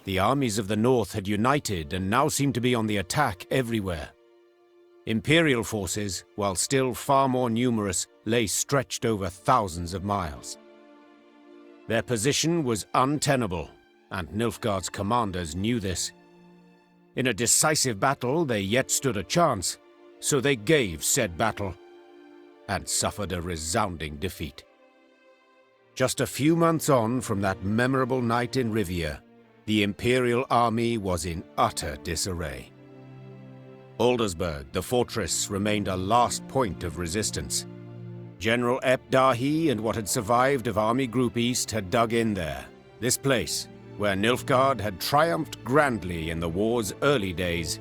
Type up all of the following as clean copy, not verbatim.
The armies of the north had united and now seemed to be on the attack everywhere. Imperial forces, while still far more numerous, lay stretched over thousands of miles. Their position was untenable, and Nilfgaard's commanders knew this. In a decisive battle, they yet stood a chance, so they gave said battle, and suffered a resounding defeat. Just a few months on from that memorable night in Rivia, the Imperial army was in utter disarray. Aldersburg, the fortress, remained a last point of resistance. General Dahi and what had survived of Army Group East had dug in there. This place, where Nilfgaard had triumphed grandly in the war's early days,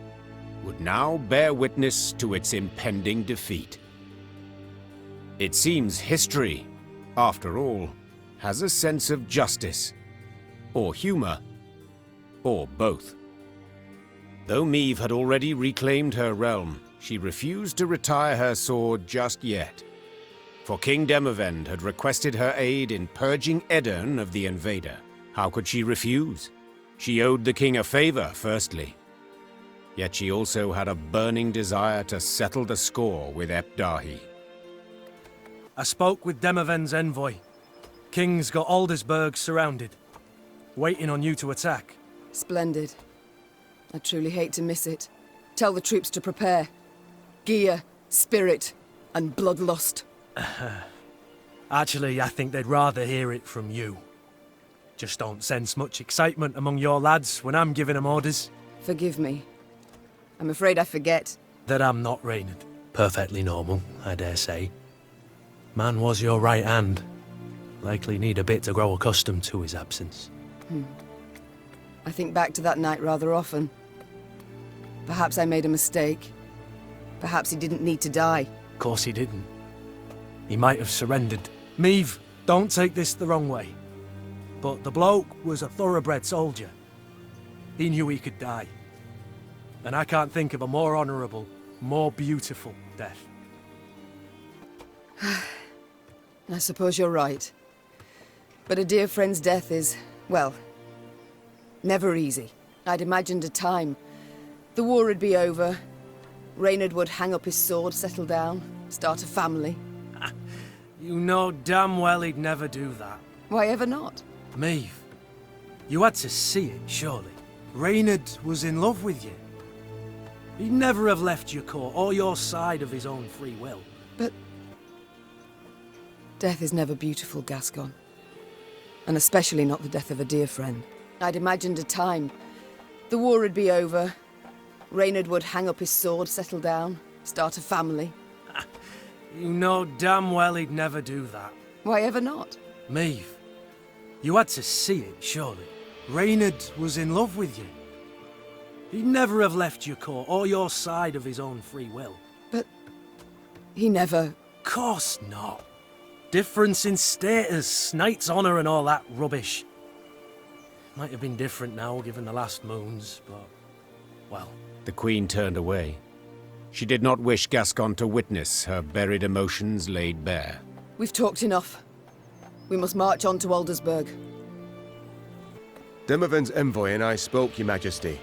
would now bear witness to its impending defeat. It seems history, after all, has a sense of justice, or humor, or both. Though Meve had already reclaimed her realm, she refused to retire her sword just yet. For King Demavend had requested her aid in purging Edirn of the invader. How could she refuse? She owed the king a favor, firstly. Yet she also had a burning desire to settle the score with Dahi. I spoke with Demavend's envoy. King's got Aldersburg surrounded, waiting on you to attack. Splendid. I truly hate to miss it. Tell the troops to prepare. Gear, spirit, and bloodlust. Actually, I think they'd rather hear it from you. Just don't sense much excitement among your lads when I'm giving them orders. Forgive me. I'm afraid I forget. That I'm not Reynard. Perfectly normal, I dare say. Man was your right hand. Likely need a bit to grow accustomed to his absence. I think back to that night rather often. Perhaps I made a mistake. Perhaps he didn't need to die. Of course he didn't. He might have surrendered. Meve, don't take this the wrong way. But the bloke was a thoroughbred soldier. He knew he could die. And I can't think of a more honourable, more beautiful death. I suppose you're right. But a dear friend's death is, well, never easy. I'd imagined a time. The war would be over. Reynard would hang up his sword, settle down, start a family. You know damn well he'd never do that. Why ever not? Meve, you had to see it, surely. Reynard was in love with you. He'd never have left your court or your side of his own free will. But death is never beautiful, Gascon. And especially not the death of a dear friend. I'd imagined a time. The war would be over. Reynard would hang up his sword, settle down, start a family. You know damn well he'd never do that. Why ever not? Meve, you had to see it, surely. Reynard was in love with you. He'd never have left your court or your side of his own free will. But he never... Course not. Difference in status, knight's honour and all that rubbish. Might have been different now, given the last moons, but... well... The Queen turned away. She did not wish Gascon to witness her buried emotions laid bare. We've talked enough. We must march on to Aldersburg. Demavend's envoy and I spoke, Your Majesty.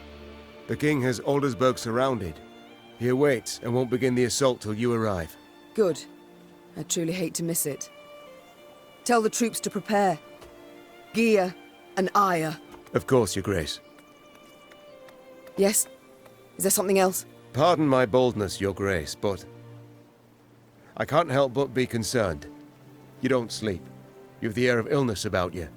The king has Aldersburg surrounded. He awaits and won't begin the assault till you arrive. Good. I truly hate to miss it. Tell the troops to prepare. Gear and ire. Of course, Your Grace. Yes? Is there something else? Pardon my boldness, Your Grace, but... I can't help but be concerned. You don't sleep. You've the air of illness about you.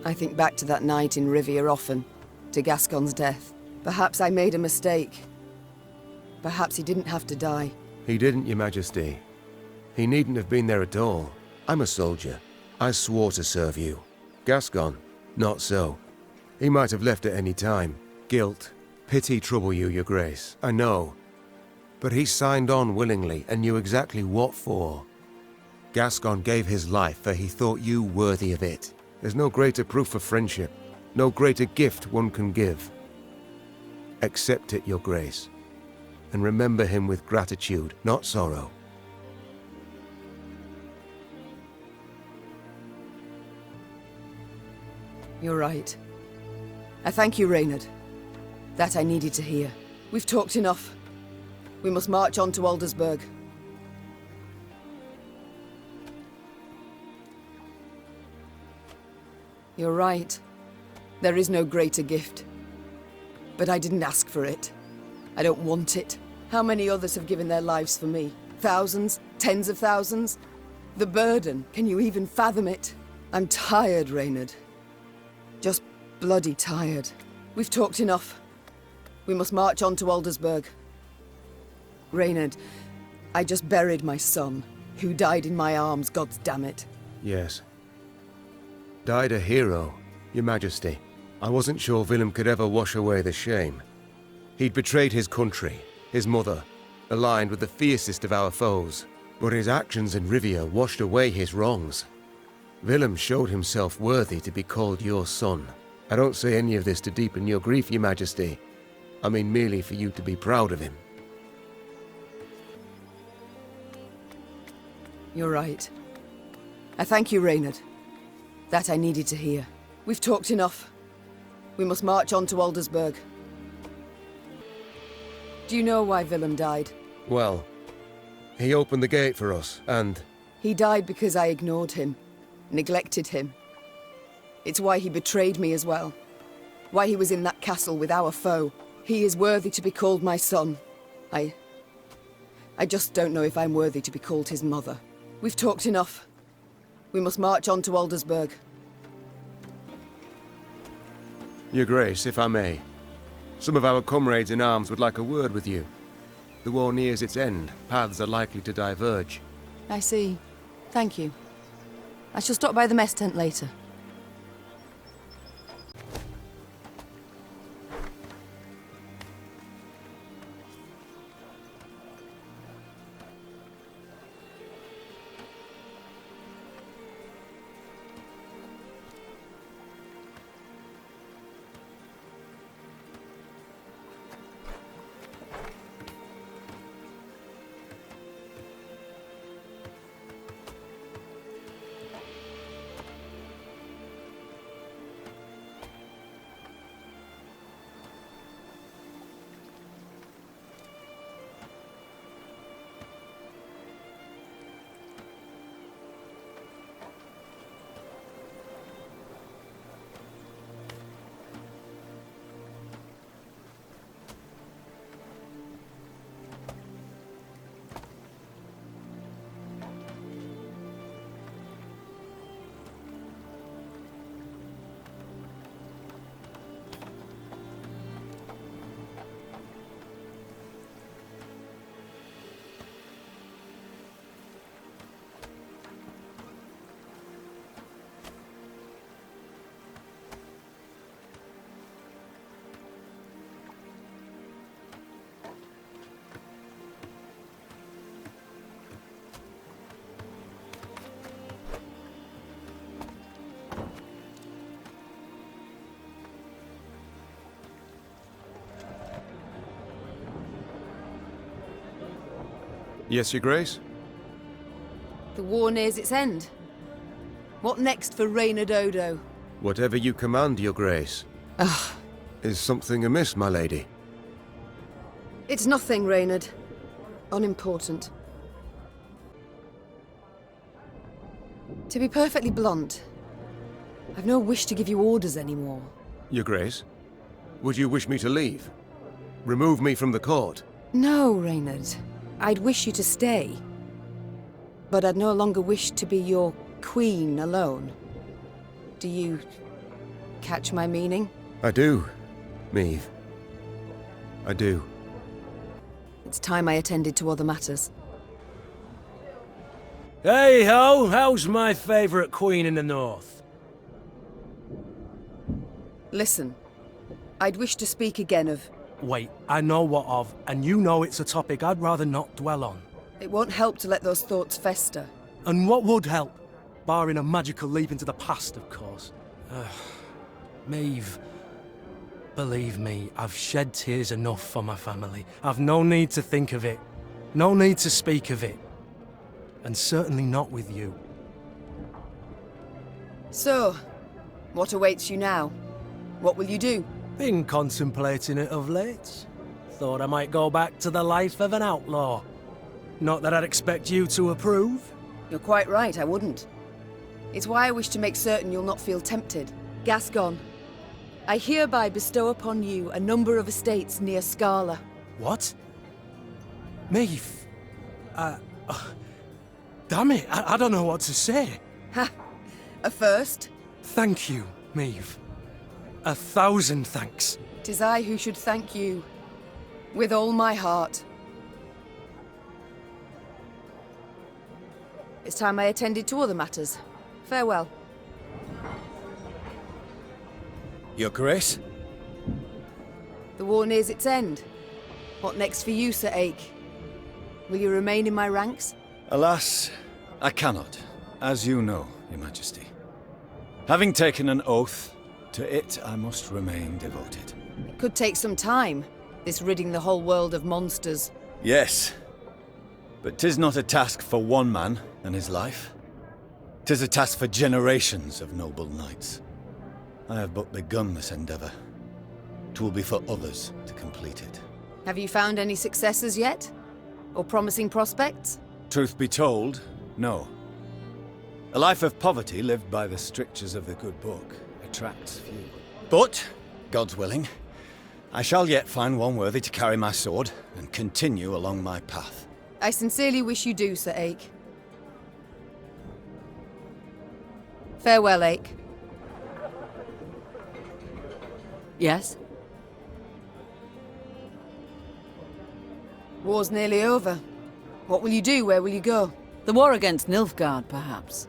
I think back to that night in Rivia often, to Gascon's death. Perhaps I made a mistake. Perhaps he didn't have to die. He didn't, Your Majesty. He needn't have been there at all. I'm a soldier. I swore to serve you. Gascon, not so. He might have left at any time. Guilt, pity trouble you, Your Grace, I know. But he signed on willingly and knew exactly what for. Gascon gave his life for he thought you worthy of it. There's no greater proof of friendship, no greater gift one can give. Accept it, Your Grace, and remember him with gratitude, not sorrow. You're right. I thank you, Reynard. That I needed to hear. We've talked enough. We must march on to Aldersburg. You're right. There is no greater gift. But I didn't ask for it. I don't want it. How many others have given their lives for me? Thousands? Tens of thousands? The burden, can you even fathom it? I'm tired, Reynard. Just bloody tired. We've talked enough. We must march on to Aldersburg. Reynard, I just buried my son, who died in my arms, God damn it. Yes. Died a hero, Your Majesty. I wasn't sure Willem could ever wash away the shame. He'd betrayed his country, his mother, aligned with the fiercest of our foes. But his actions in Rivia washed away his wrongs. Willem showed himself worthy to be called your son. I don't say any of this to deepen your grief, Your Majesty. I mean merely for you to be proud of him. You're right. I thank you, Reynard. That I needed to hear. We've talked enough. We must march on to Aldersburg. Do you know why Willem died? Well, he opened the gate for us, and... He died because I ignored him, neglected him. It's why he betrayed me as well. Why he was in that castle with our foe. He is worthy to be called my son. I just don't know if I'm worthy to be called his mother. We've talked enough. We must march on to Aldersburg. Your Grace, if I may. Some of our comrades in arms would like a word with you. The war nears its end. Paths are likely to diverge. I see. Thank you. I shall stop by the mess tent later. Yes, Your Grace? The war nears its end. What next for Reynard Odo? Whatever you command, Your Grace. Ah, Is something amiss, my lady? it's nothing, Reynard. Unimportant. To be perfectly blunt, I've no wish to give you orders anymore. Your Grace? Would you wish me to leave? Remove me from the court? No, Reynard. I'd wish you to stay. But I'd no longer wish to be your queen alone. Do you catch my meaning? I do, Maeve. I do. It's time I attended to other matters. Hey ho, how's my favourite queen in the north? Listen, I'd wish to speak again of... Wait, I know what of, and you know it's a topic I'd rather not dwell on. It won't help to let those thoughts fester. And what would help? Barring a magical leap into the past, of course. Maeve, believe me, I've shed tears enough for my family. I've no need to think of it. No need to speak of it. And certainly not with you. So, what awaits you now? What will you do? Been contemplating it of late. Thought I might go back to the life of an outlaw. Not that I'd expect you to approve. You're quite right, I wouldn't. It's why I wish to make certain you'll not feel tempted. Gascon, I hereby bestow upon you a number of estates near Scala. What? Maeve? Damn it, I don't know what to say. Ha! A first? Thank you, Maeve. 1,000 thanks. 'Tis I who should thank you. With all my heart. It's time I attended to other matters. Farewell. Your Grace? The war nears its end. What next for you, Sir Ake? Will you remain in my ranks? Alas, I cannot, as you know, Your Majesty. Having taken an oath, to it I must remain devoted. It could take some time, this ridding the whole world of monsters. Yes, but 'tis not a task for one man and his life. 'Tis a task for generations of noble knights. I have but begun this endeavor. 'Twill be for others to complete it. Have you found any successes yet? Or promising prospects? Truth be told, no. A life of poverty lived by the strictures of the good book attracts few. But, God's willing, I shall yet find one worthy to carry my sword and continue along my path. I sincerely wish you do, Sir Ake. Farewell, Ake. Yes? War's nearly over. What will you do? Where will you go? The war against Nilfgaard, perhaps.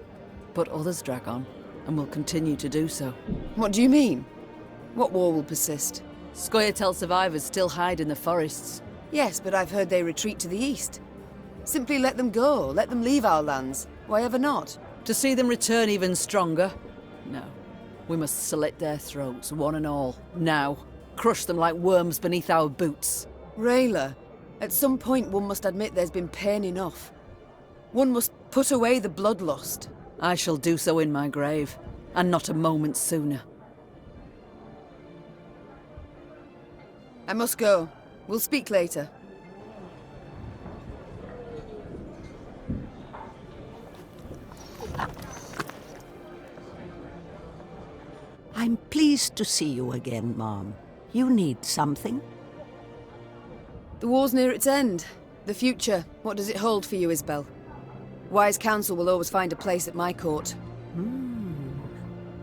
But others drag on, and will continue to do so. What do you mean? What war will persist? Scoia'tael survivors still hide in the forests. Yes, but I've heard they retreat to the east. Simply let them go. Let them leave our lands. Why ever not? To see them return even stronger? No. We must slit their throats, one and all. Now. Crush them like worms beneath our boots. Rayla, at some point one must admit there's been pain enough. One must put away the bloodlust. I shall do so in my grave, and not a moment sooner. I must go. We'll speak later. I'm pleased to see you again, Mom. You need something? The war's near its end. The future, what does it hold for you, Isbel? Wise counsel will always find a place at my court.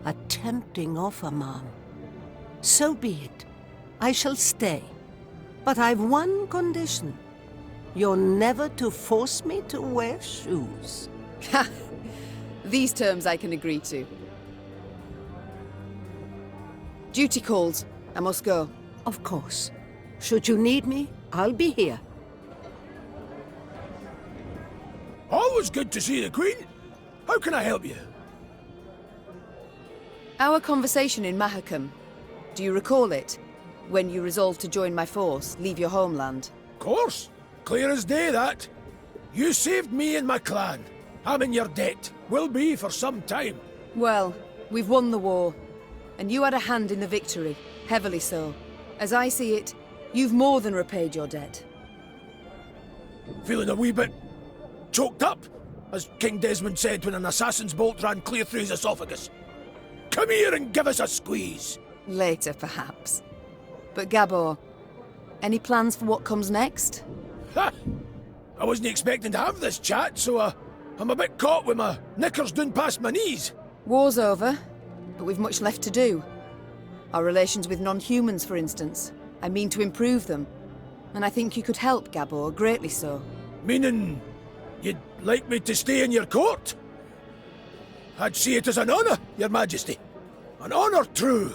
A tempting offer, Mom. So be it. I shall stay. But I've one condition. You're never to force me to wear shoes. Ha! These terms I can agree to. Duty calls. I must go. Of course. Should you need me, I'll be here. Always good to see the Queen. How can I help you? Our conversation in Mahakam. Do you recall it? When you resolved to join my force, leave your homeland. Of course. Clear as day, that. You saved me and my clan. I'm in your debt. Will be for some time. Well, we've won the war. And you had a hand in the victory. Heavily so. As I see it, you've more than repaid your debt. Feeling a wee bit choked up, as King Desmond said when an assassin's bolt ran clear through his esophagus. Come here and give us a squeeze. Later, perhaps. But Gabor, any plans for what comes next? Ha! I wasn't expecting to have this chat, so I'm a bit caught with my knickers down past my knees. War's over, but we've much left to do. Our relations with non-humans, for instance. I mean to improve them. And I think you could help, Gabor, greatly so. Meaning, you'd like me to stay in your court? I'd see it as an honour, Your Majesty. An honour true.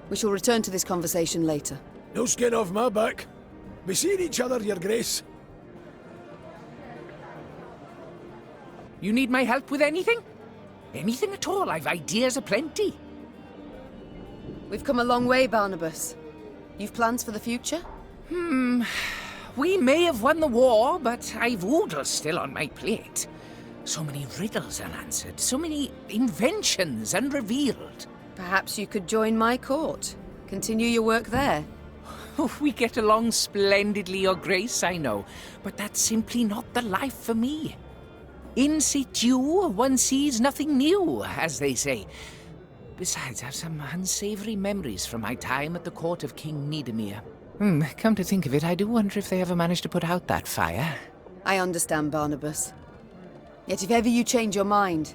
We shall return to this conversation later. No skin off my back. We seeing each other, Your Grace. You need my help with anything? Anything at all, I've ideas aplenty. We've come a long way, Barnabas. You've plans for the future? We may have won the war, but I've oodles still on my plate. So many riddles unanswered, so many inventions unrevealed. Perhaps you could join my court. Continue your work there. Oh, we get along splendidly, Your Grace, I know, but that's simply not the life for me. In situ, one sees nothing new, as they say. Besides, I have some unsavory memories from my time at the court of King Niedemir. Come to think of it, I do wonder if they ever managed to put out that fire. I understand, Barnabas. Yet if ever you change your mind,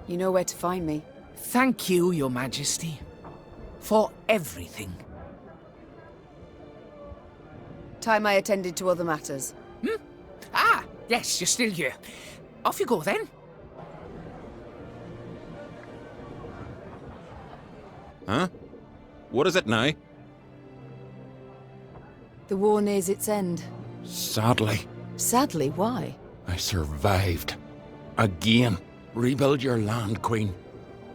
you know where to find me. Thank you, Your Majesty, for everything. Time I attended to other matters. Ah, yes, you're still here. Off you go, then. Huh? What is it now? The war nears its end. Sadly, Sadly, why? I survived. Again. Rebuild your land, Queen.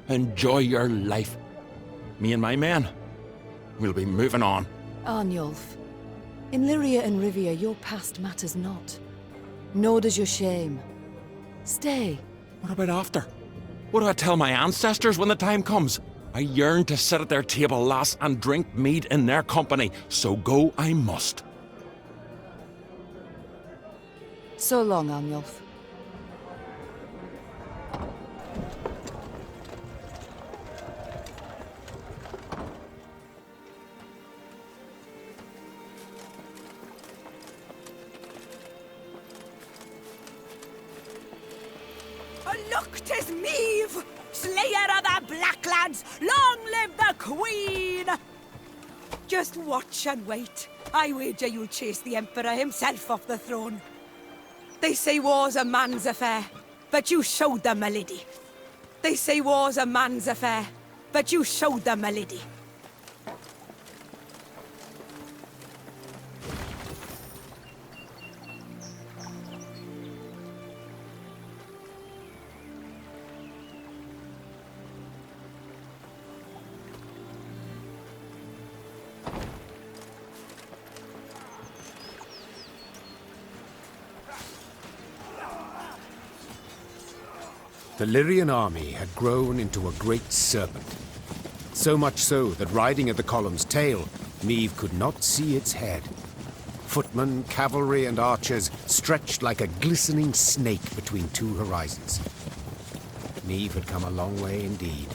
Enjoy your life. Me and my men, we'll be moving on. Arnulf, in Lyria and Rivia, your past matters not. Nor does your shame. Stay. What about after? What do I tell my ancestors when the time comes? I yearn to sit at their table, lass, and drink mead in their company, so go I must. So long, Arnulf. Oh, look, 'tis Meave, slayer of the Blacklands. Long live the Queen! Just watch and wait. I wager you'll chase the Emperor himself off the throne. They say war's a man's affair, but you showed them a lady. They say war's a man's affair, but you showed them a lady. The Lyrian army had grown into a great serpent. So much so that riding at the column's tail, Meave could not see its head. Footmen, cavalry, and archers stretched like a glistening snake between two horizons. Meave had come a long way indeed,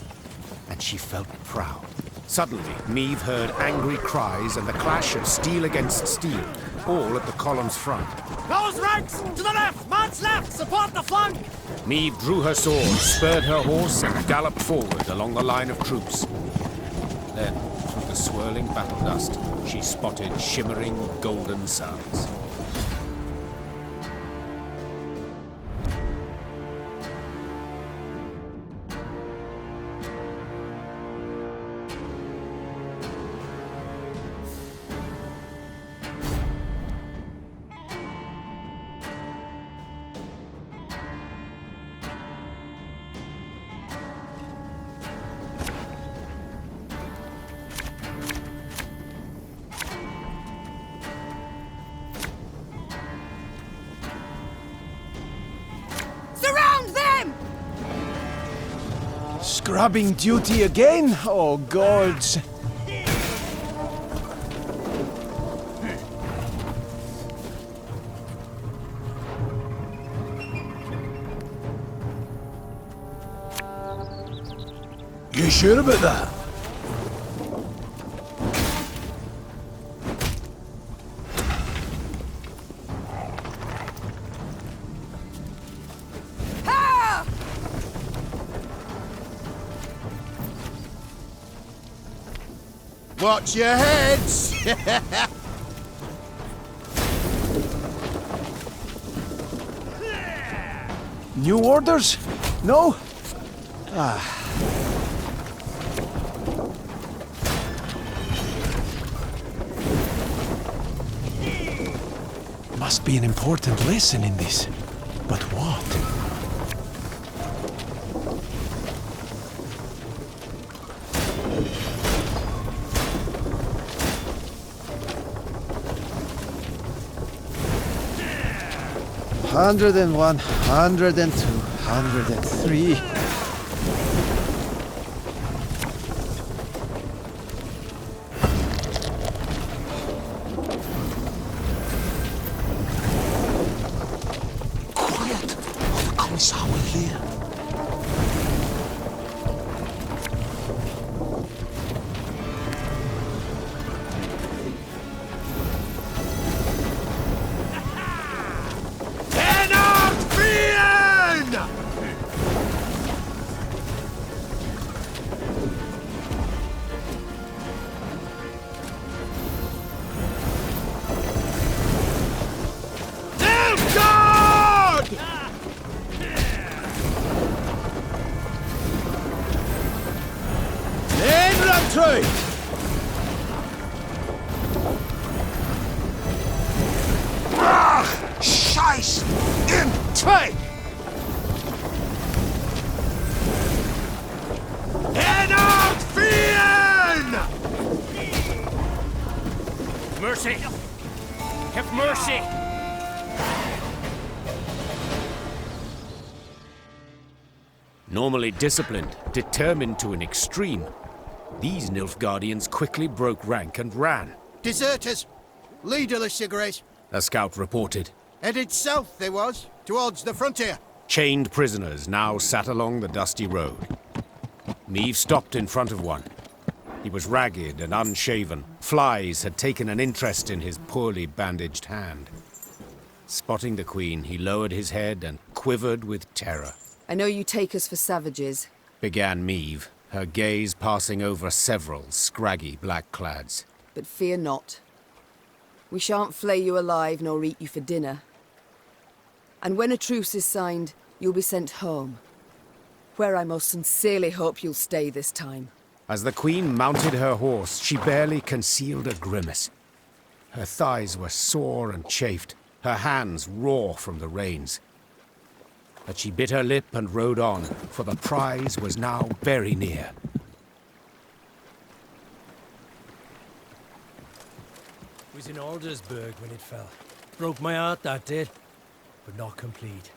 and she felt proud. Suddenly, Meave heard angry cries and the clash of steel against steel, all at the column's front. Those ranks! To the left! Man's left! Support the flank! Meave drew her sword, spurred her horse, and galloped forward along the line of troops. Then, through the swirling battle dust, she spotted shimmering golden suns. Surround them! Scrubbing duty again? Oh, gods. You sure about that? Watch your heads! New orders? No? Must be an important lesson in this. But what? $101, $102, 103. Quiet! Consa will hear. Scheiß! In zwei! Ennard Fien! Mercy! Have mercy! Normally disciplined, determined to an extreme, these Nilfgaardians quickly broke rank and ran. Deserters! Leaderless, Your Grace. A scout reported. Headed south, they was, towards the frontier. Chained prisoners now sat along the dusty road. Meave stopped in front of one. He was ragged and unshaven. Flies had taken an interest in his poorly bandaged hand. Spotting the Queen, he lowered his head and quivered with terror. I know you take us for savages, Began Meave, her gaze passing over several scraggy black-clads. but fear not. We shan't flay you alive nor eat you for dinner. And when a truce is signed, you'll be sent home, where I most sincerely hope you'll stay this time. As the Queen mounted her horse, she barely concealed a grimace. Her thighs were sore and chafed, her hands raw from the reins. But she bit her lip and rode on, for the prize was now very near. Was in Aldersburg when it fell. Broke my heart, that did. But not complete.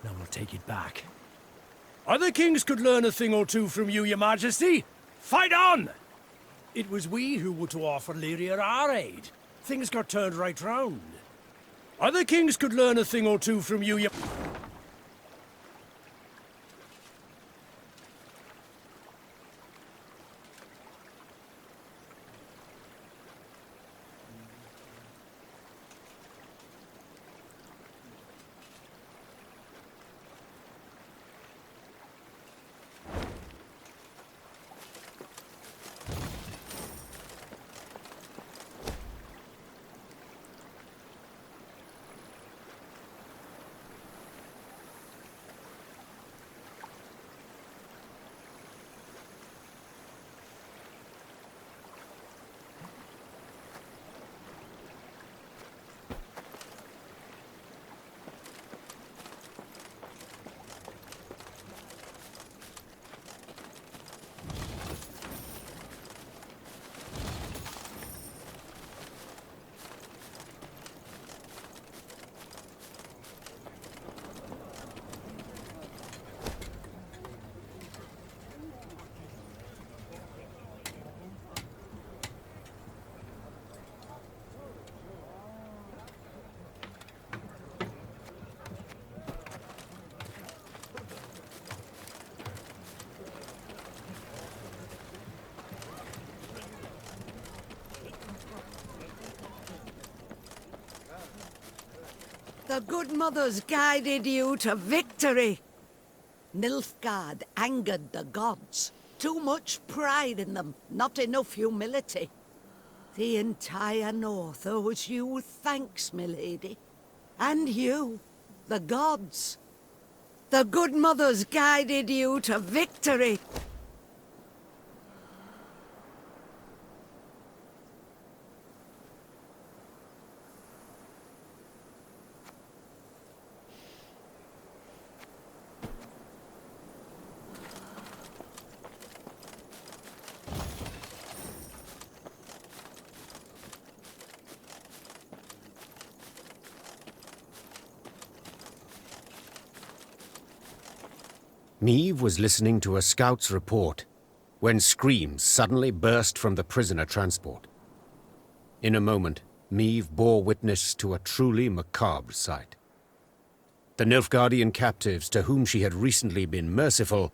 Now we'll take it back. Other kings could learn a thing or two from you, Your Majesty. Fight on! It was we who were to offer Lyria our aid. Things got turned right round. Other kings could learn a thing or two from you, Your... The good mothers guided you to victory. Nilfgaard angered the gods. Too much pride in them, not enough humility. The entire North owes you thanks, milady. And you, the gods. The good mothers guided you to victory. Meave was listening to a scout's report when screams suddenly burst from the prisoner transport. In a moment, Meave bore witness to a truly macabre sight. The Nilfgaardian captives to whom she had recently been merciful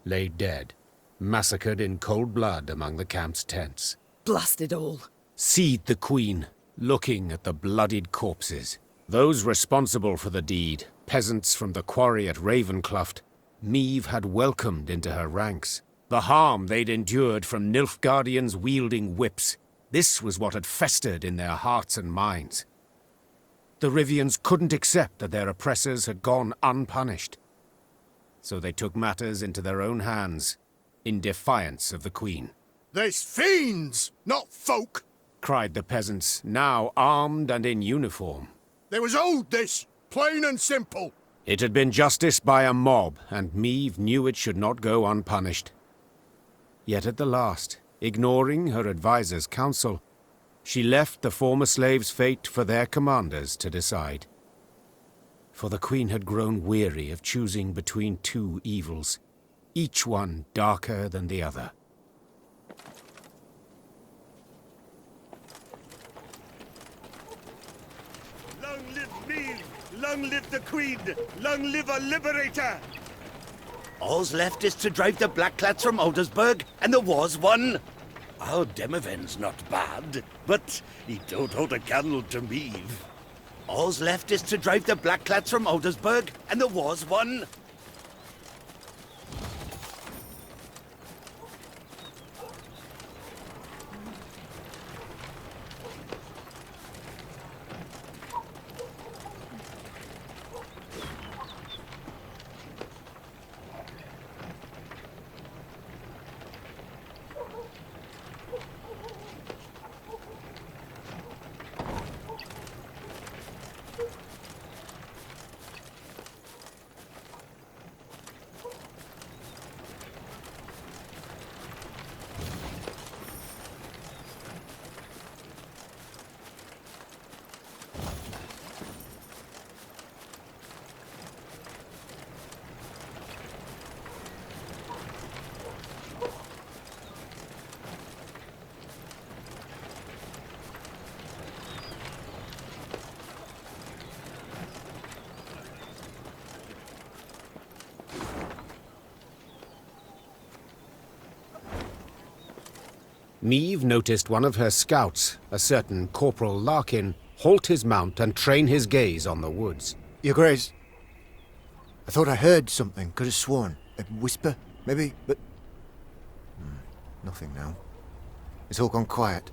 lay dead, massacred in cold blood among the camp's tents. Blast it all. Seethed the queen, looking at the bloodied corpses. Those responsible for the deed, peasants from the quarry at Ravencloft, Meave had welcomed into her ranks. The harm they'd endured from Nilfgaardians wielding whips, this was what had festered in their hearts and minds. The Rivians couldn't accept that their oppressors had gone unpunished. So they took matters into their own hands, in defiance of the queen. There's fiends, not folk! Cried the peasants, now armed and in uniform. They was owed this, plain and simple. It had been justice by a mob, and Meave knew it should not go unpunished. Yet at the last, ignoring her advisor's counsel, she left the former slaves' fate for their commanders to decide. For the queen had grown weary of choosing between two evils, each one darker than the other. Long live Meave! Long live the Queen! Long live our liberator! All's left is to drive the Blackclats from Aldersburg, and the war's won. Our Demoven's not bad, but he don't hold a candle to Meave. All's left is to drive the Blackclats from Aldersburg, and the war's won. Meave noticed one of her scouts, a certain Corporal Larkin, halt his mount and train his gaze on the woods. Your Grace, I thought I heard something, could have sworn. A whisper, maybe, but... nothing now. It's all gone quiet.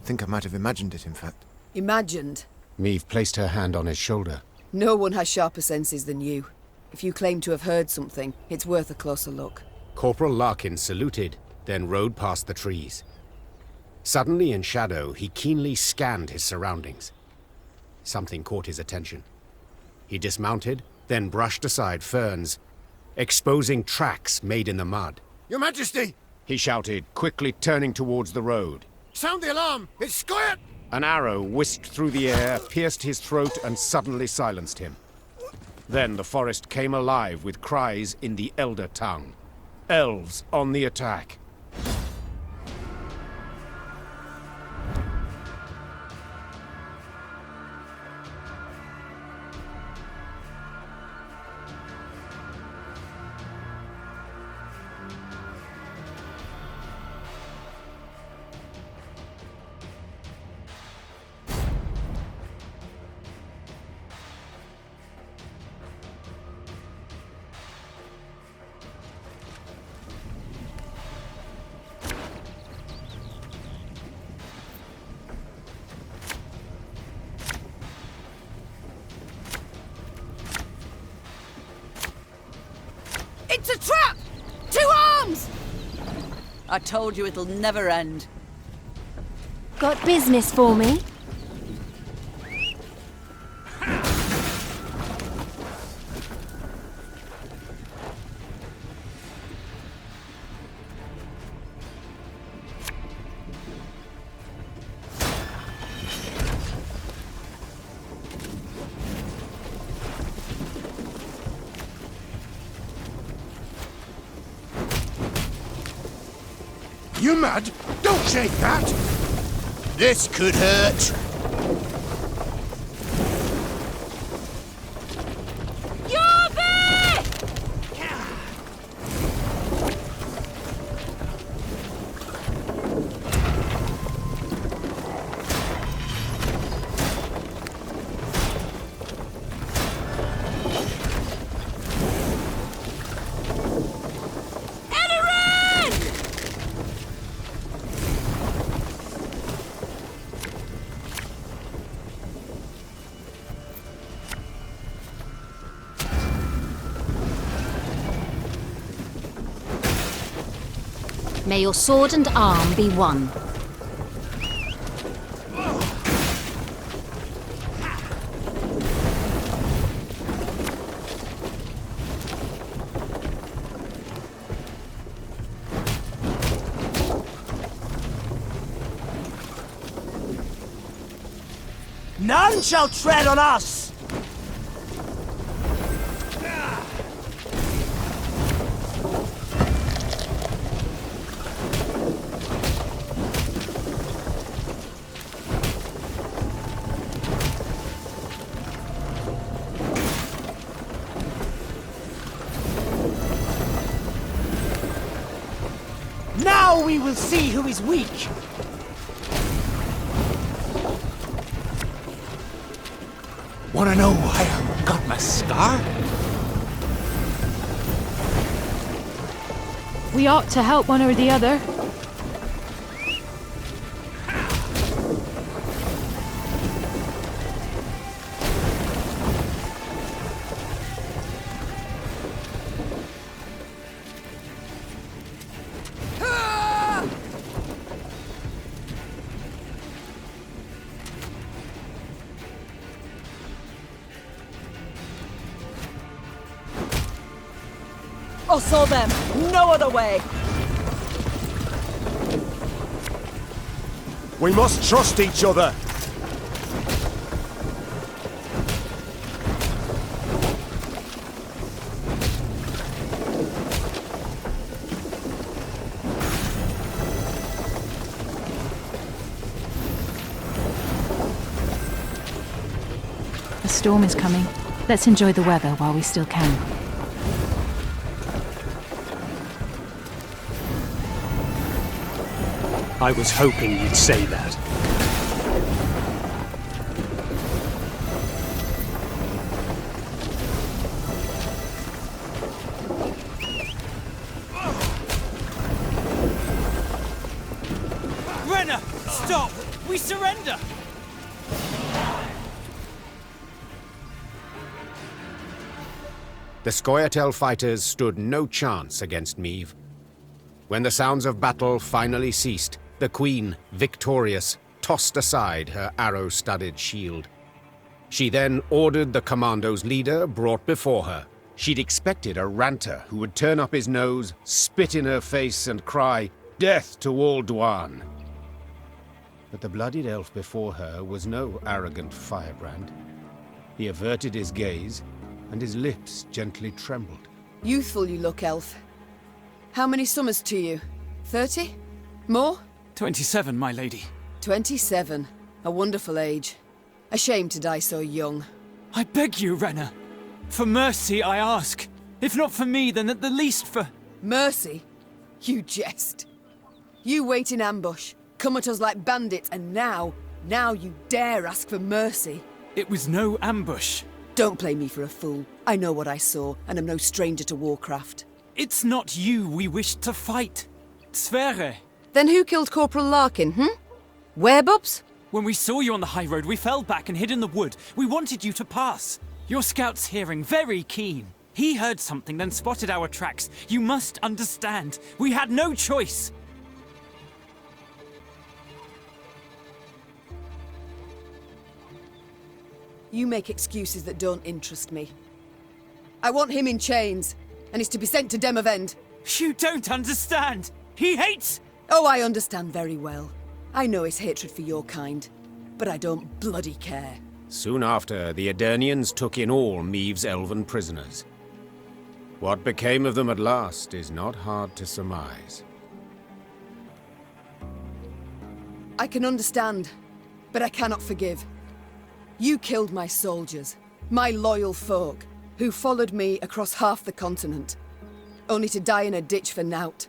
I think I might have imagined it, in fact. Imagined? Meave placed her hand on his shoulder. No one has sharper senses than you. If you claim to have heard something, it's worth a closer look. Corporal Larkin saluted, then rode past the trees. Suddenly in shadow, he keenly scanned his surroundings. Something caught his attention. He dismounted, then brushed aside ferns, exposing tracks made in the mud. Your Majesty! He shouted, quickly turning towards the road. Sound the alarm! It's squirt! An arrow whisked through the air, pierced his throat, and suddenly silenced him. Then the forest came alive with cries in the Elder tongue. Elves on the attack. It's a trap! 2 arms! I told you it'll never end. Got business for me? You mad? Don't shake that! This could hurt. May your sword and arm be one. None shall tread on us! Now we will see who is weak! Wanna know why I got my scar? We ought to help one or the other. I saw them! No other way! We must trust each other. A storm is coming. Let's enjoy the weather while we still can. I was hoping you'd say that. Renner! Stop! We surrender! The Scoia'tael fighters stood no chance against Meve. When the sounds of battle finally ceased, the Queen, victorious, tossed aside her arrow-studded shield. She then ordered the commando's leader brought before her. She'd expected a ranter who would turn up his nose, spit in her face, and cry, "Death to all Dwan!" But the bloodied elf before her was no arrogant firebrand. He averted his gaze, and his lips gently trembled. Youthful you look, elf. How many summers to you? 30? More? 27, my lady. 27. A wonderful age. A shame to die so young. I beg you, Renner. For mercy, I ask. If not for me, then at the least for... Mercy? You jest. You wait in ambush, come at us like bandits, and now you dare ask for mercy. It was no ambush. Don't play me for a fool. I know what I saw, and I'm no stranger to warcraft. It's not you we wished to fight. Sverre. Then who killed Corporal Larkin, Werebubs? When we saw you on the high road, we fell back and hid in the wood. We wanted you to pass. Your scout's hearing very keen. He heard something, then spotted our tracks. You must understand. We had no choice. You make excuses that don't interest me. I want him in chains, and he's to be sent to Demavend. You don't understand. He hates... Oh, I understand very well. I know his hatred for your kind, but I don't bloody care. Soon after, the Aedirnians took in all Meve's elven prisoners. What became of them at last is not hard to surmise. I can understand, but I cannot forgive. You killed my soldiers, my loyal folk, who followed me across half the continent, only to die in a ditch for naught,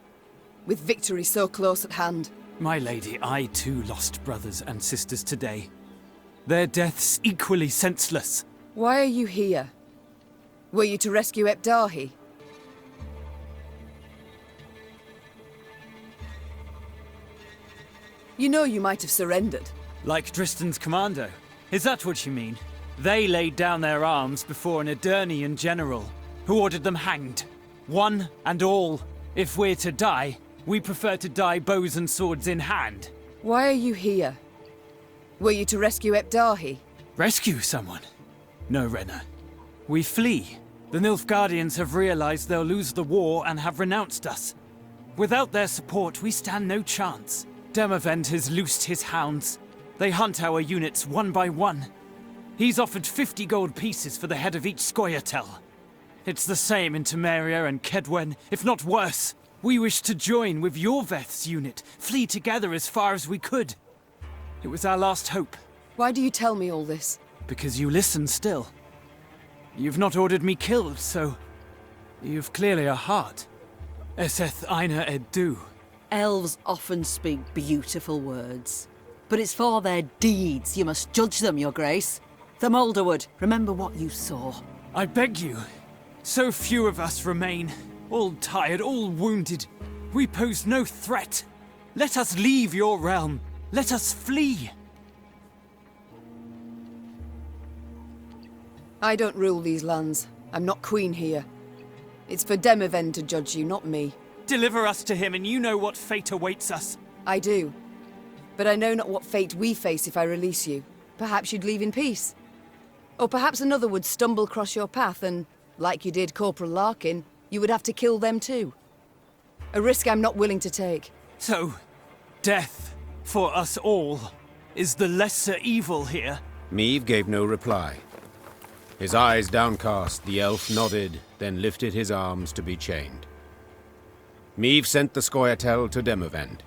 with victory so close at hand. My lady, I too lost brothers and sisters today. Their deaths equally senseless. Why are you here? Were you to rescue Epdahi? You know you might have surrendered. Like Dristan's commando. Is that what you mean? They laid down their arms before an Edirnian general, who ordered them hanged. One and all. If we're to die, we prefer to die bows and swords in hand. Why are you here? Were you to rescue Epdahi? Rescue someone? No, Renna. We flee. The Nilfgaardians have realized they'll lose the war and have renounced us. Without their support, we stand no chance. Demavend has loosed his hounds. They hunt our units one by one. He's offered 50 gold pieces for the head of each Scoia'tael. It's the same in Temeria and Kedwen, if not worse. We wish to join with your Veth's unit, flee together as far as we could. It was our last hope. Why do you tell me all this? Because you listen still. You've not ordered me killed, so you've clearly a heart. Eseth Aina Edu. Elves often speak beautiful words, but it's for their deeds you must judge them, Your Grace. The Moulderwood, remember what you saw. I beg you. So few of us remain, all tired, all wounded. We pose no threat. Let us leave your realm. Let us flee. I don't rule these lands. I'm not queen here. It's for Demavend to judge you, not me. Deliver us to him and you know what fate awaits us. I do. But I know not what fate we face if I release you. Perhaps you'd leave in peace. Or perhaps another would stumble across your path and, like you did Corporal Larkin, you would have to kill them too. A risk I'm not willing to take. So, death, for us all, is the lesser evil here? Meave gave no reply. His eyes downcast, the elf nodded, then lifted his arms to be chained. Meave sent the Scoia'tael to Demavend.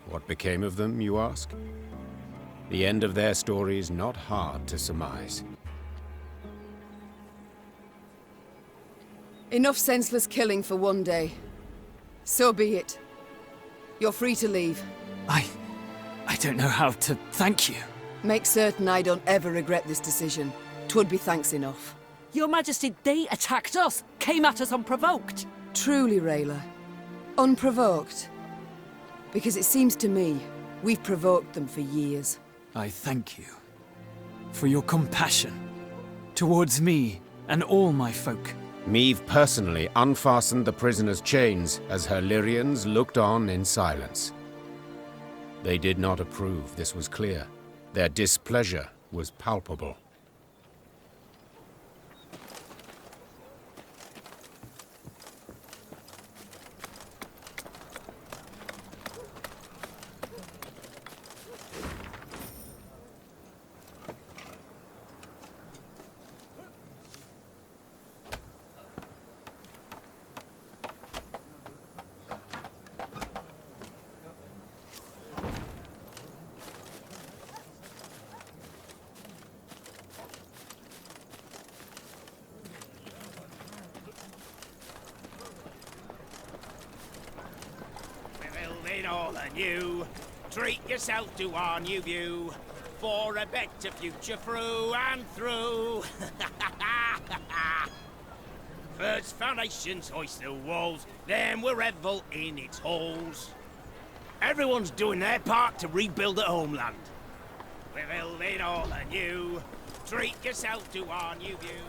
What became of them, you ask? The end of their story's not hard to surmise. Enough senseless killing for one day. So be it. You're free to leave. I don't know how to thank you. Make certain I don't ever regret this decision. 'Twould be thanks enough. Your Majesty, they attacked us, came at us unprovoked. Truly, Rayla. Unprovoked. Because it seems to me, we've provoked them for years. I thank you for your compassion towards me and all my folk. Meave personally unfastened the prisoner's chains as her Lyrians looked on in silence. They did not approve, this was clear. Their displeasure was palpable. All anew, treat yourself to our new view, for a better future through and through. First foundations, hoist the walls, then we'll revel in its halls. Everyone's doing their part to rebuild the homeland. We're building all anew, treat yourself to our new view.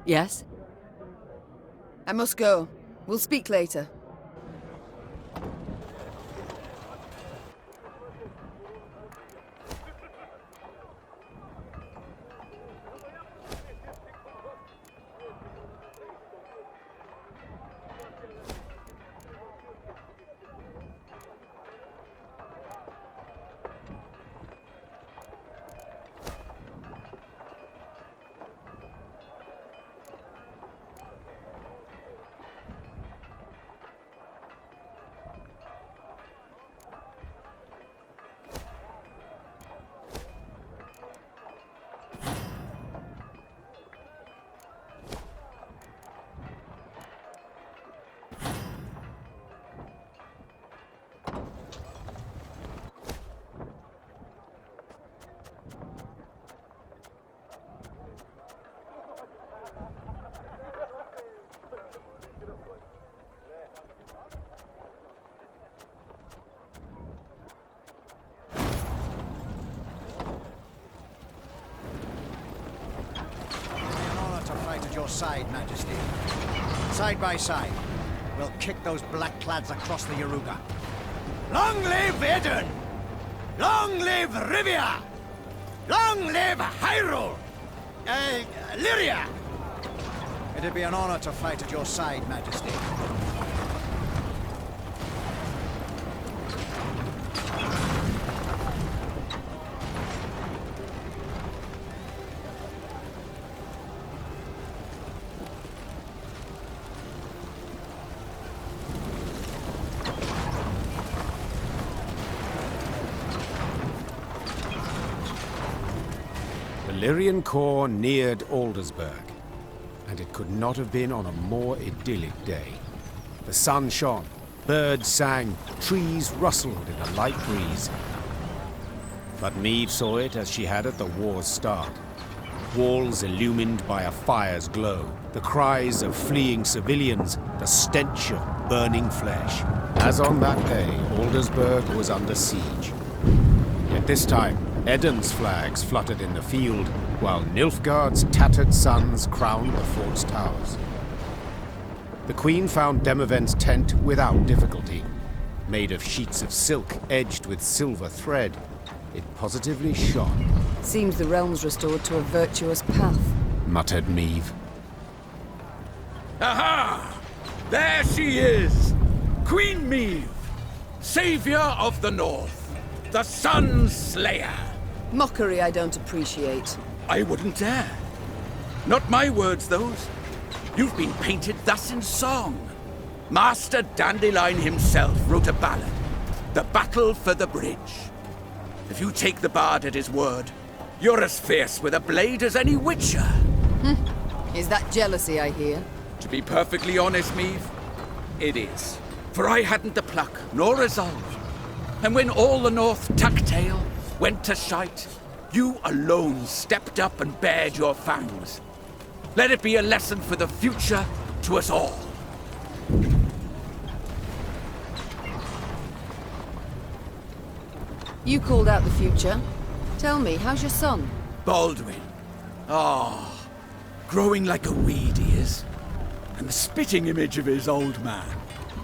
Yes? I must go. We'll speak later. Side, Majesty. Side by side, we'll kick those blackclads across the Yaruga. Long live Eden! Long live Rivia! Long live Hyrule! Lyria! It'd be an honor to fight at your side, Majesty. The Lyrian Corps neared Aldersburg, and it could not have been on a more idyllic day. The sun shone, birds sang, trees rustled in a light breeze. But Meve saw it as she had at the war's start. Walls illumined by a fire's glow, the cries of fleeing civilians, the stench of burning flesh. As on that day, Aldersburg was under siege. Yet this time, Eden's flags fluttered in the field, while Nilfgaard's tattered sons crowned the fort's towers. The Queen found Demavend's tent without difficulty. Made of sheets of silk edged with silver thread, it positively shone. Seems the realm's restored to a virtuous path, muttered Meve. Aha! There she is! Queen Meve, savior of the North, the Sun Slayer. Mockery I don't appreciate. I wouldn't dare. Not my words, those. You've been painted thus in song. Master Dandelion himself wrote a ballad, The Battle for the Bridge. If you take the bard at his word, you're as fierce with a blade as any witcher. Is that jealousy I hear? To be perfectly honest, Meve, it is. For I hadn't the pluck, nor resolve. And when all the North tucked tail, went to shite, you alone stepped up and bared your fangs. Let it be a lesson for the future to us all. You called out the future. Tell me, how's your son? Baldwin. Growing like a weed he is. And the spitting image of his old man.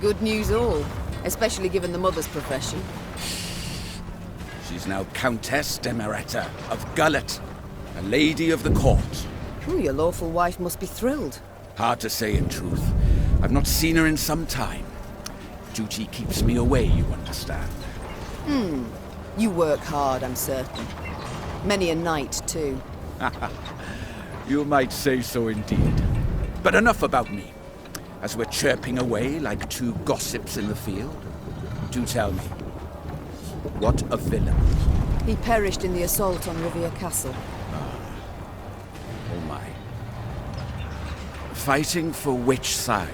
Good news all, especially given the mother's profession. She's now Countess Demeretta of Gullet, a lady of the court. Your lawful wife must be thrilled. Hard to say in truth. I've not seen her in some time. Duty keeps me away, you understand. You work hard, I'm certain. Many a night, too. You might say so indeed. But enough about me. As we're chirping away like two gossips in the field, do tell me, what a villain. He perished in the assault on Rivia Castle. Oh my. Fighting for which side?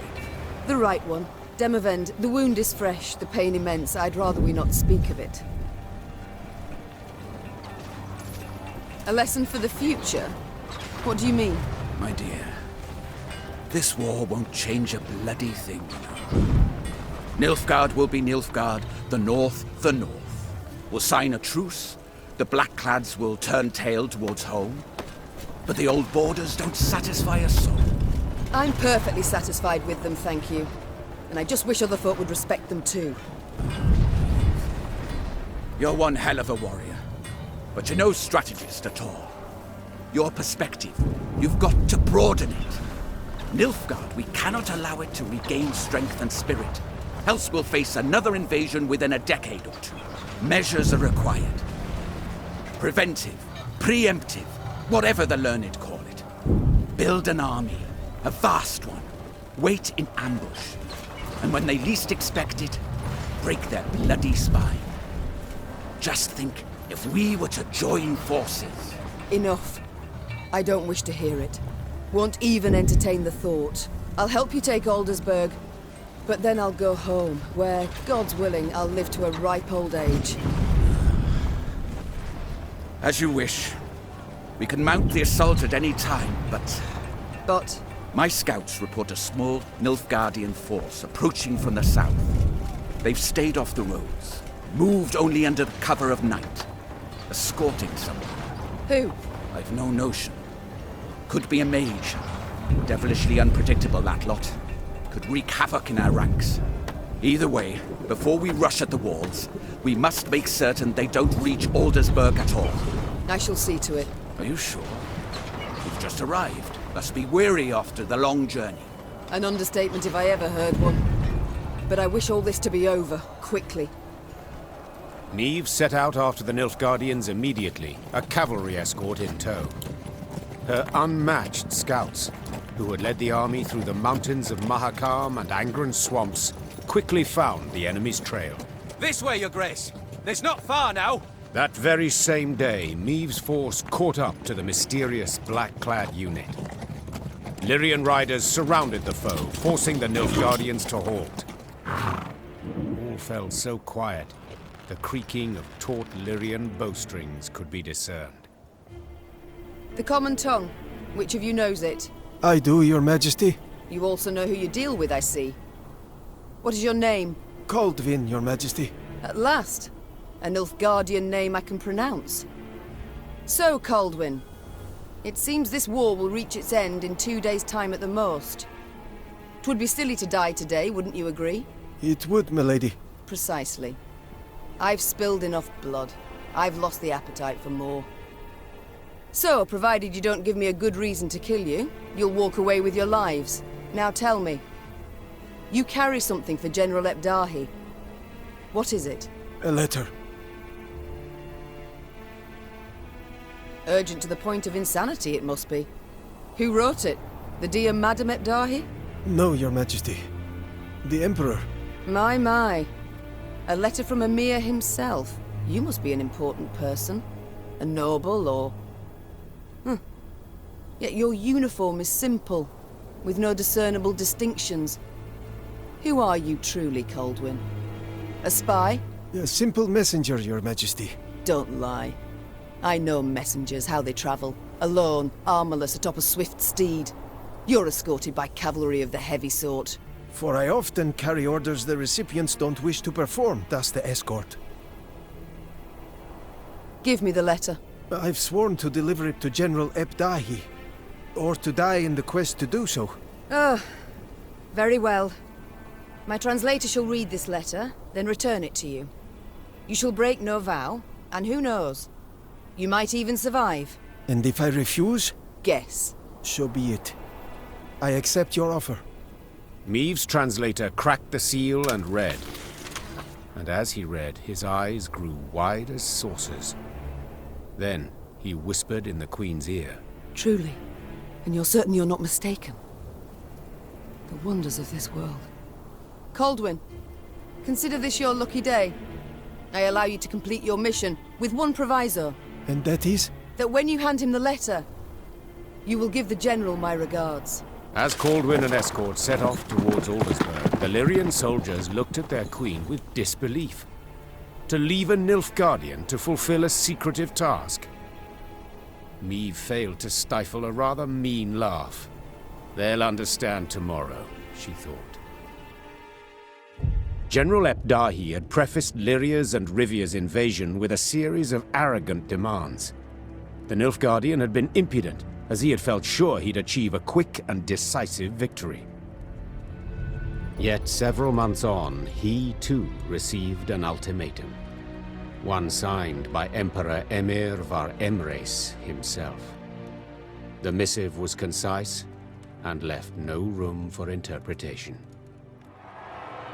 The right one. Demavend, the wound is fresh, the pain immense. I'd rather we not speak of it. A lesson for the future? What do you mean? My dear, this war won't change a bloody thing, you know. Nilfgaard will be Nilfgaard, the North. We'll sign a truce, the Blackclads will turn tail towards home. But the old borders don't satisfy us so. I'm perfectly satisfied with them, thank you. And I just wish other folk would respect them too. You're one hell of a warrior, but you're no strategist at all. Your perspective, you've got to broaden it. Nilfgaard, we cannot allow it to regain strength and spirit, else we'll face another invasion within a decade or two. Measures are required. Preventive, preemptive, whatever the learned call it. Build an army, a vast one. Wait in ambush. And when they least expect it, break their bloody spine. Just think, if we were to join forces... Enough. I don't wish to hear it. Won't even entertain the thought. I'll help you take Aldersburg, but then I'll go home, where, God's willing, I'll live to a ripe old age. As you wish. We can mount the assault at any time, but... But? My scouts report a small Nilfgaardian force approaching from the south. They've stayed off the roads, moved only under the cover of night, escorting someone. Who? I've no notion. Could be a mage. Devilishly unpredictable, that lot. Could wreak havoc in our ranks. Either way, before we rush at the walls, we must make certain they don't reach Aldersburg at all. I shall see to it. Are you sure? We've just arrived. Must be weary after the long journey. An understatement if I ever heard one. But I wish all this to be over, quickly. Niamh set out after the Nilfgaardians immediately, a cavalry escort in tow. Her unmatched scouts, who had led the army through the mountains of Mahakam and Angren swamps, quickly found the enemy's trail. This way, Your Grace. It's not far now. That very same day, Niamh's force caught up to the mysterious black-clad unit. Lyrian riders surrounded the foe, forcing the Nilfgaardians to halt. All fell so quiet, the creaking of taut Lyrian bowstrings could be discerned. The common tongue. Which of you knows it? I do, Your Majesty. You also know who you deal with, I see. What is your name? Kaldvin, Your Majesty. At last. A Nilfgaardian name I can pronounce. So, Kaldwin. It seems this war will reach its end in 2 days' time at the most. 'Twould be silly to die today, wouldn't you agree? It would, milady. Precisely. I've spilled enough blood. I've lost the appetite for more. So, provided you don't give me a good reason to kill you, you'll walk away with your lives. Now tell me. You carry something for General Ebdahi. What is it? A letter. Urgent to the point of insanity, it must be. Who wrote it? The dear Madam Ebdahi? No, Your Majesty. The Emperor. My. A letter from Emir himself. You must be an important person. A noble, or... Yet your uniform is simple, with no discernible distinctions. Who are you truly, Kaldwin? A spy? A simple messenger, Your Majesty. Don't lie. I know messengers, how they travel. Alone, armorless, atop a swift steed. You're escorted by cavalry of the heavy sort. For I often carry orders the recipients don't wish to perform, thus the escort. Give me the letter. I've sworn to deliver it to General Ebdahi, or to die in the quest to do so. Oh, very well. My translator shall read this letter, then return it to you. You shall break no vow, and who knows? You might even survive. And if I refuse? Guess. So be it. I accept your offer. Niamh's translator cracked the seal and read. And as he read, his eyes grew wide as saucers. Then he whispered in the Queen's ear. Truly. And you're certain you're not mistaken. The wonders of this world. Kaldwin, consider this your lucky day. I allow you to complete your mission, with one proviso. And that is? That when you hand him the letter, you will give the General my regards. As Kaldwin and escort set off towards Aldersburg, the Lyrian soldiers looked at their queen with disbelief. To leave a Nilfgaardian to fulfill a secretive task. Niamh failed to stifle a rather mean laugh. They'll understand tomorrow, she thought. General Ebdahi had prefaced Lyria's and Rivia's invasion with a series of arrogant demands. The Nilfgaardian had been impudent, as he had felt sure he'd achieve a quick and decisive victory. Yet several months on, he too received an ultimatum, one signed by Emperor Emir var Emreis himself. The missive was concise and left no room for interpretation.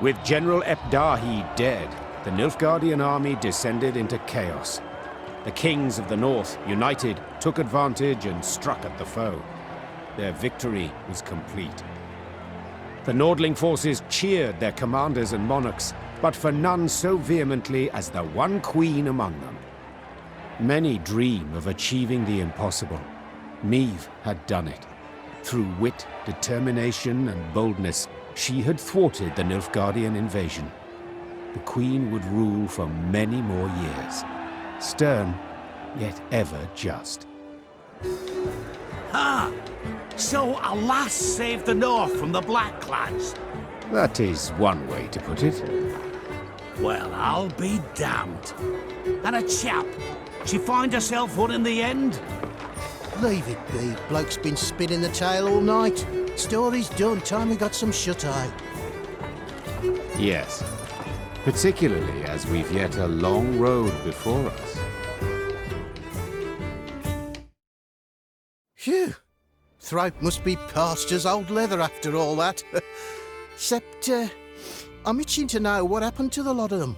With General Epdahi dead, the Nilfgaardian army descended into chaos. The kings of the north, united, took advantage and struck at the foe. Their victory was complete. The Nordling forces cheered their commanders and monarchs, but for none so vehemently as the one queen among them. Many dream of achieving the impossible. Meve had done it. Through wit, determination, and boldness, she had thwarted the Nilfgaardian invasion. The queen would rule for many more years. Stern, yet ever just. Ha! So a lass saved the North from the Blackclads? That is one way to put it. Well, I'll be damned. And a chap. She find herself one in the end? Leave it be. Bloke's been spinning the tale all night. Story's done. Time we got some shut-eye. Yes. Particularly as we've yet a long road before us. Phew. Throat must be parched as old leather after all that. Except, I'm itching to know what happened to the lot of them.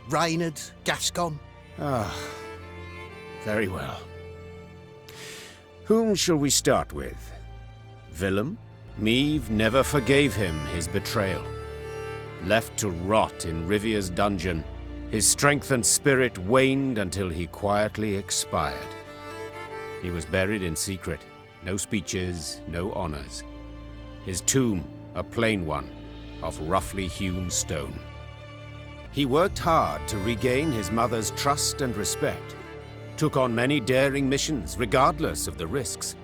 Reynard, Gascon. Ah, very well. Whom shall we start with? Willem? Meve never forgave him his betrayal. Left to rot in Rivia's dungeon, his strength and spirit waned until he quietly expired. He was buried in secret. No speeches, no honors. His tomb, a plain one, of roughly hewn stone. He worked hard to regain his mother's trust and respect, took on many daring missions regardless of the risks.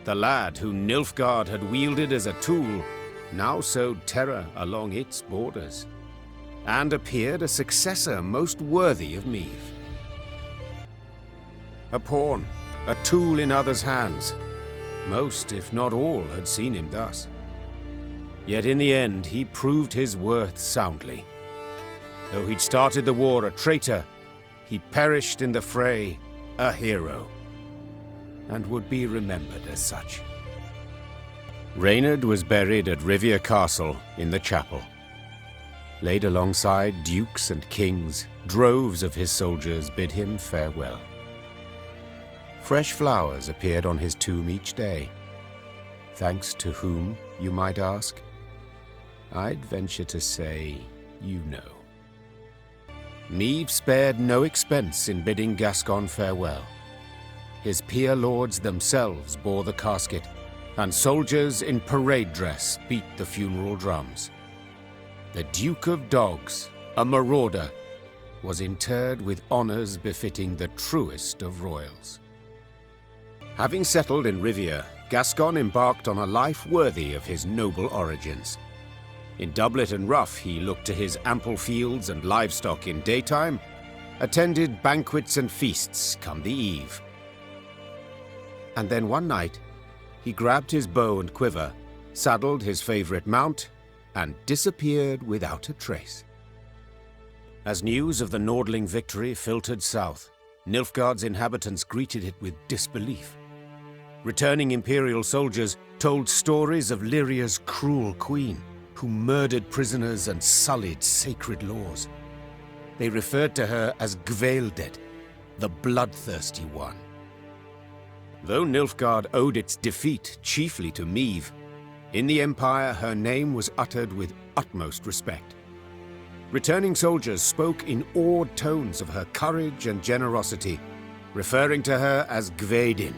The lad who Nilfgaard had wielded as a tool now sowed terror along its borders, and appeared a successor most worthy of Meve. A pawn, a tool in others' hands. Most, if not all, had seen him thus. Yet in the end, he proved his worth soundly. Though he'd started the war a traitor, he perished in the fray a hero, and would be remembered as such. Reynard was buried at Rivia Castle in the chapel. Laid alongside dukes and kings, droves of his soldiers bid him farewell. Fresh flowers appeared on his tomb each day. Thanks to whom, you might ask? I'd venture to say, you know. Meve spared no expense in bidding Gascon farewell. His peer lords themselves bore the casket, and soldiers in parade dress beat the funeral drums. The Duke of Dogs, a marauder, was interred with honors befitting the truest of royals. Having settled in Rivia, Gascon embarked on a life worthy of his noble origins. In doublet and ruff, he looked to his ample fields and livestock in daytime, attended banquets and feasts come the eve. And then one night, he grabbed his bow and quiver, saddled his favorite mount, and disappeared without a trace. As news of the Nordling victory filtered south, Nilfgaard's inhabitants greeted it with disbelief. Returning Imperial soldiers told stories of Lyria's cruel queen, who murdered prisoners and sullied sacred laws. They referred to her as Gvaeldet, the bloodthirsty one. Though Nilfgaard owed its defeat chiefly to Meve, in the Empire her name was uttered with utmost respect. Returning soldiers spoke in awed tones of her courage and generosity, referring to her as Gvaedin,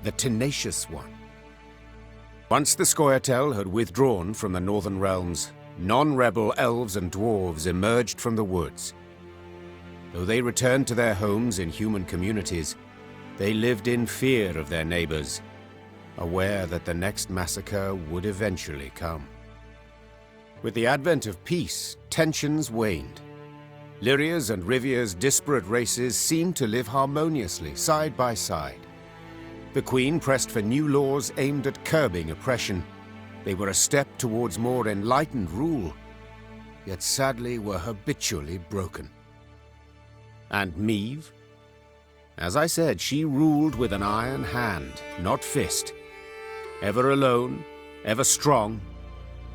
the tenacious one. Once the Scoia'tael had withdrawn from the northern realms, non-rebel elves and dwarves emerged from the woods. Though they returned to their homes in human communities, they lived in fear of their neighbors, aware that the next massacre would eventually come. With the advent of peace, tensions waned. Lyria's and Rivia's disparate races seemed to live harmoniously, side by side. The Queen pressed for new laws aimed at curbing oppression. They were a step towards more enlightened rule, yet sadly were habitually broken. And Meve? As I said, she ruled with an iron hand, not fist. Ever alone, ever strong,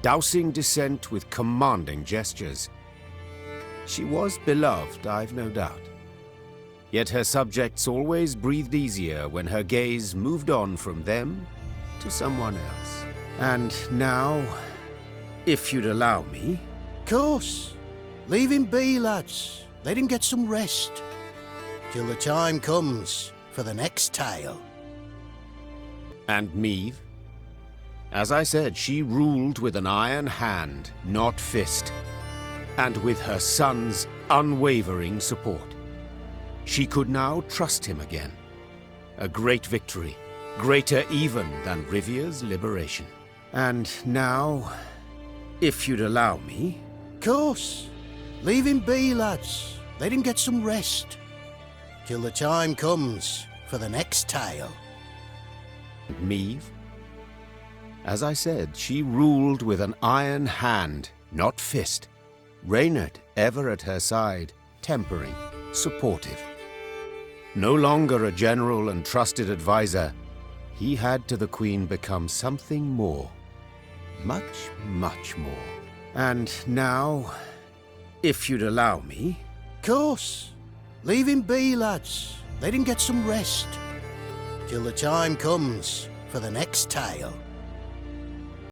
dousing dissent with commanding gestures. She was beloved, I've no doubt. Yet her subjects always breathed easier when her gaze moved on from them to someone else. And now, if you'd allow me... Course. Leave him be, lads. Let him get some rest. Till the time comes for the next tale. And Meve? As I said, she ruled with an iron hand, not fist. And with her son's unwavering support. She could now trust him again. A great victory, greater even than Rivia's liberation. And now, if you'd allow me... Course. Leave him be, lads. Let him get some rest. Till the time comes for the next tale. Meve? As I said, she ruled with an iron hand, not fist. Reynard ever at her side, tempering, supportive. No longer a general and trusted advisor, he had to the Queen become something more. Much, much more. And now, if you'd allow me... Course. Leave him be, lads. Let him get some rest. Till the time comes for the next tale.